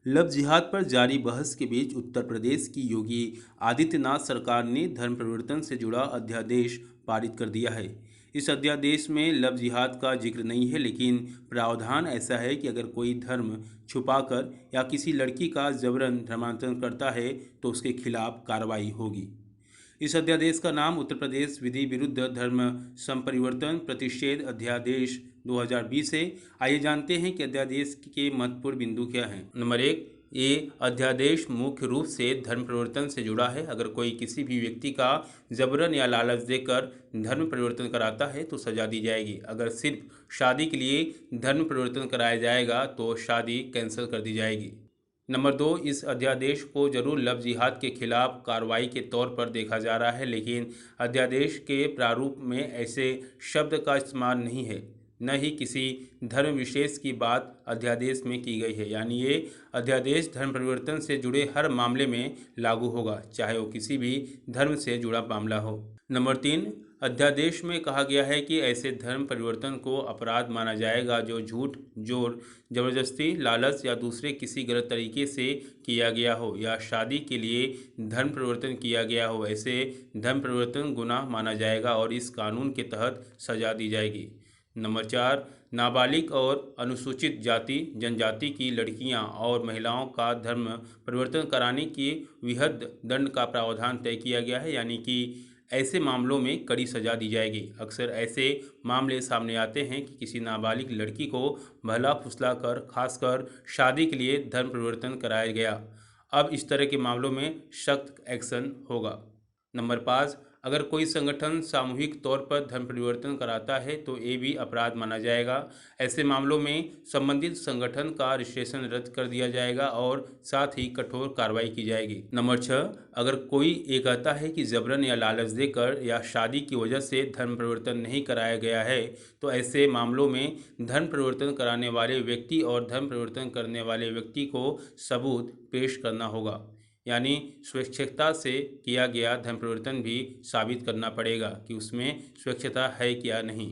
Love जिहाद पर जारी बहस के बीच उत्तर प्रदेश की योगी आदित्यनाथ सरकार ने धर्म परिवर्तन से जुड़ा अध्यादेश पारित कर दिया है। इस अध्यादेश में लव जिहाद का जिक्र नहीं है, लेकिन प्रावधान ऐसा है कि अगर कोई धर्म छुपाकर या किसी लड़की का जबरन धर्मांतरण करता है तो उसके खिलाफ कार्रवाई होगी। इस अध्यादेश का नाम उत्तर प्रदेश विधि विरुद्ध धर्म संपरिवर्तन प्रतिषेध अध्यादेश 2020 है। आइए जानते हैं कि अध्यादेश के महत्वपूर्ण बिंदु क्या हैं। नंबर एक, ये अध्यादेश मुख्य रूप से धर्म परिवर्तन से जुड़ा है। अगर कोई किसी भी व्यक्ति का जबरन या लालच देकर धर्म परिवर्तन कराता है तो सजा दी जाएगी। अगर सिर्फ शादी के लिए धर्म परिवर्तन कराया जाएगा तो शादी कैंसिल कर दी जाएगी। नंबर दो, इस अध्यादेश को जरूर लव जिहाद के खिलाफ कार्रवाई के तौर पर देखा जा रहा है, लेकिन अध्यादेश के प्रारूप में ऐसे शब्द का इस्तेमाल नहीं है, न ही किसी धर्म विशेष की बात अध्यादेश में की गई है। यानी ये अध्यादेश धर्म परिवर्तन से जुड़े हर मामले में लागू होगा, चाहे वो किसी भी धर्म से जुड़ा मामला हो। नंबर तीन, अध्यादेश में कहा गया है कि ऐसे धर्म परिवर्तन को अपराध माना जाएगा जो झूठ, जोर, जबरदस्ती, लालच या दूसरे किसी गलत तरीके से किया गया हो या शादी के लिए धर्म परिवर्तन किया गया हो। ऐसे धर्म परिवर्तन गुनाह माना जाएगा और इस कानून के तहत सजा दी जाएगी। नंबर चार, नाबालिग और अनुसूचित जाति जनजाति की लड़कियां और महिलाओं का धर्म परिवर्तन कराने की विहद दंड का प्रावधान तय किया गया है, यानी कि ऐसे मामलों में कड़ी सजा दी जाएगी। अक्सर ऐसे मामले सामने आते हैं कि किसी नाबालिग लड़की को भला फुसला कर खासकर शादी के लिए धर्म परिवर्तन कराया गया। अब इस तरह के मामलों में सख्त एक्शन होगा। नंबर पाँच, अगर कोई संगठन सामूहिक तौर पर धर्म परिवर्तन कराता है तो ये भी अपराध माना जाएगा। ऐसे मामलों में संबंधित संगठन का रजिस्ट्रेशन रद्द कर दिया जाएगा और साथ ही कठोर कार्रवाई की जाएगी। नंबर छः, अगर कोई ये कहता है कि जबरन या लालच देकर या शादी की वजह से धर्म परिवर्तन नहीं कराया गया है तो ऐसे मामलों में धर्म परिवर्तन कराने वाले व्यक्ति और धर्म परिवर्तन करने वाले व्यक्ति को सबूत पेश करना होगा, यानी स्वैच्छिकता से किया गया धर्म परिवर्तन भी साबित करना पड़ेगा कि उसमें स्वैच्छिकता है या नहीं।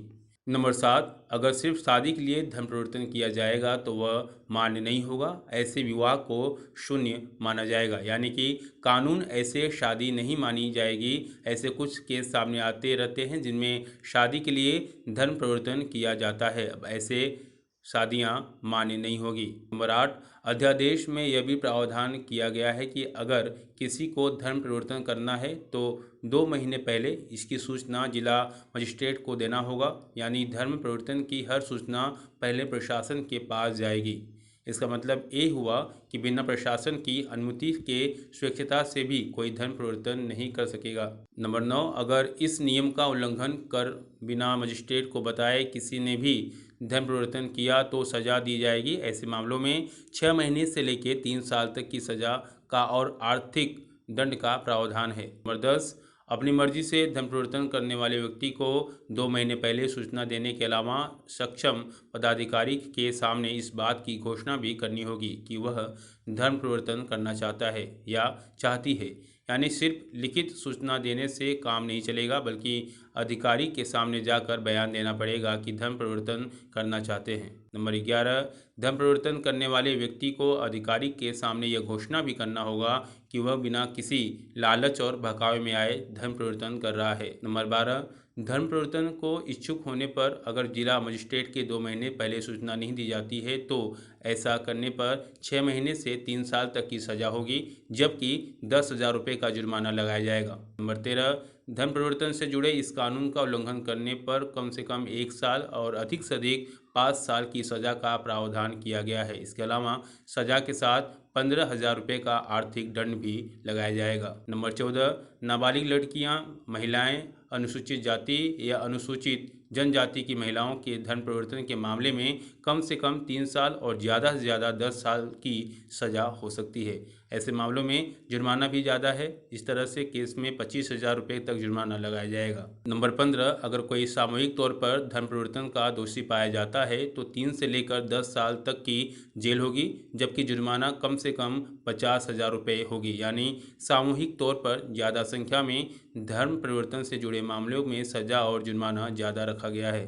नंबर सात, अगर सिर्फ शादी के लिए धर्म परिवर्तन किया जाएगा तो वह मान्य नहीं होगा। ऐसे विवाह को शून्य माना जाएगा, यानी कि कानून ऐसे शादी नहीं मानी जाएगी। ऐसे कुछ केस सामने आते रहते हैं जिनमें शादी के लिए धर्म परिवर्तन किया जाता है। अब ऐसे शादियां मान्य नहीं होगी। नंबर आठ, अध्यादेश में यह भी प्रावधान किया गया है कि अगर किसी को धर्म परिवर्तन करना है तो 2 महीने पहले इसकी सूचना जिला मजिस्ट्रेट को देना होगा, यानी धर्म परिवर्तन की हर सूचना पहले प्रशासन के पास जाएगी। इसका मतलब ये हुआ कि बिना प्रशासन की अनुमति के स्वेच्छता से भी कोई धर्म परिवर्तन नहीं कर सकेगा। नंबर 9, अगर इस नियम का उल्लंघन कर बिना मजिस्ट्रेट को बताए किसी ने भी धर्म परिवर्तन किया तो सजा दी जाएगी। ऐसे मामलों में 6 महीने से लेकर 3 साल तक की सजा का और आर्थिक दंड का प्रावधान है। नंबर 10, अपनी मर्जी से धर्म परिवर्तन करने वाले व्यक्ति को 2 महीने पहले सूचना देने के अलावा सक्षम पदाधिकारी के सामने इस बात की घोषणा भी करनी होगी कि वह धर्म परिवर्तन करना चाहता है या चाहती है। यानी सिर्फ लिखित सूचना देने से काम नहीं चलेगा, बल्कि अधिकारी के सामने जाकर बयान देना पड़ेगा कि धर्म परिवर्तन करना चाहते हैं। नंबर 11, धर्म परिवर्तन करने वाले व्यक्ति को अधिकारी के सामने यह घोषणा भी करना होगा कि वह बिना किसी लालच और बहकावे में आए धर्म परिवर्तन कर रहा है। नंबर 12, धर्म परिवर्तन को इच्छुक होने पर अगर जिला मजिस्ट्रेट के 2 महीने पहले सूचना नहीं दी जाती है तो ऐसा करने पर 6 महीने से 3 साल तक की सजा होगी, जबकि 10,000 रुपये का जुर्माना लगाया जाएगा। नंबर 13, धर्म परिवर्तन से जुड़े इस कानून का उल्लंघन करने पर कम से कम 1 साल और अधिक से अधिक 5 साल की सजा का प्रावधान किया गया है। इसके अलावा सजा के साथ 15,000 रुपये का आर्थिक दंड भी लगाया जाएगा। नंबर 14, नाबालिग लड़कियां, महिलाएं, अनुसूचित जाति या अनुसूचित जनजाति की महिलाओं के धर्म परिवर्तन के मामले में कम से कम 3 साल और ज़्यादा से ज़्यादा 10 साल की सज़ा हो सकती है। ऐसे मामलों में जुर्माना भी ज़्यादा है। इस तरह से केस में 25,000 रुपये तक जुर्माना लगाया जाएगा। नंबर 15, अगर कोई सामूहिक तौर पर धर्म परिवर्तन का दोषी पाया जाता है तो 3 से लेकर 10 साल तक की जेल होगी, जबकि जुर्माना कम से कम 50,000 रुपये होगी। यानी सामूहिक तौर पर ज़्यादा संख्या में धर्म परिवर्तन से जुड़े मामलों में सज़ा और जुर्माना ज़्यादा रखा गया है।